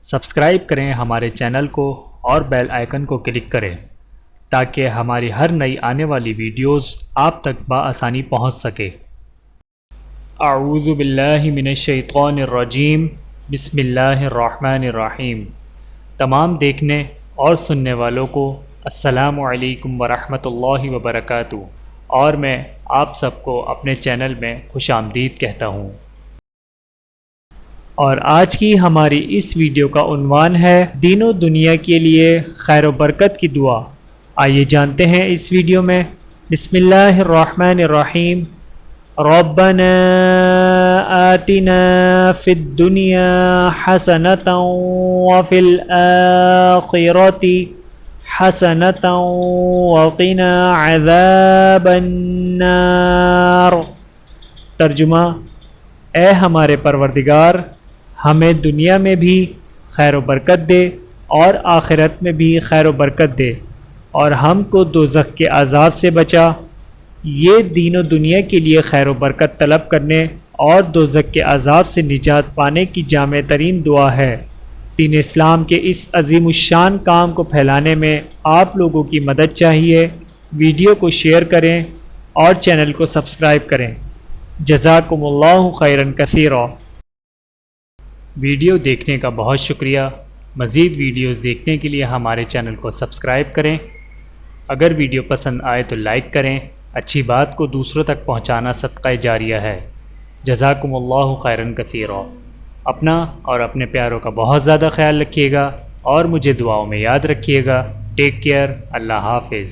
Subscribe کریں ہمارے channel کو اور بیل آئیکن کو کلک کریں تاکہ ہماری ہر نئی آنے والی ویڈیوز آپ تک بآسانی پہنچ سکے۔ اعوذ باللہ من الشیطان الرجیم، بسم اللہ الرحمن الرحیم۔ تمام دیکھنے اور سننے والوں کو السلام علیکم ورحمۃ اللہ وبرکاتہ، اور میں آپ سب کو اپنے چینل میں خوش آمدید کہتا ہوں۔ اور آج کی ہماری اس ویڈیو کا عنوان ہے دین و دنیا کے لیے خیر و برکت کی دعا۔ آئیے جانتے ہیں اس ویڈیو میں۔ بسم اللہ الرحمن الرحیم۔ ربنا آتنا فی الدنیا حسنۃ وفی الآخرۃ حسنۃ وقنا عذاب النار۔ ترجمہ: اے ہمارے پروردگار، ہمیں دنیا میں بھی خیر و برکت دے اور آخرت میں بھی خیر و برکت دے، اور ہم کو دوزخ کے عذاب سے بچا۔ یہ دین و دنیا کے لیے خیر و برکت طلب کرنے اور دوزخ کے عذاب سے نجات پانے کی جامع ترین دعا ہے۔ دین اسلام کے اس عظیم الشان کام کو پھیلانے میں آپ لوگوں کی مدد چاہیے۔ ویڈیو کو شیئر کریں اور چینل کو سبسکرائب کریں۔ جزاکم اللہ خیرا کثیرا۔ ویڈیو دیکھنے کا بہت شکریہ۔ مزید ویڈیوز دیکھنے کے لیے ہمارے چینل کو سبسکرائب کریں۔ اگر ویڈیو پسند آئے تو لائک کریں۔ اچھی بات کو دوسروں تک پہنچانا صدقہ جاریہ ہے۔ جزاکم اللہ خیرا کثیرا۔ اپنا اور اپنے پیاروں کا بہت زیادہ خیال رکھیے گا اور مجھے دعاؤں میں یاد رکھیے گا۔ Take care. اللہ حافظ۔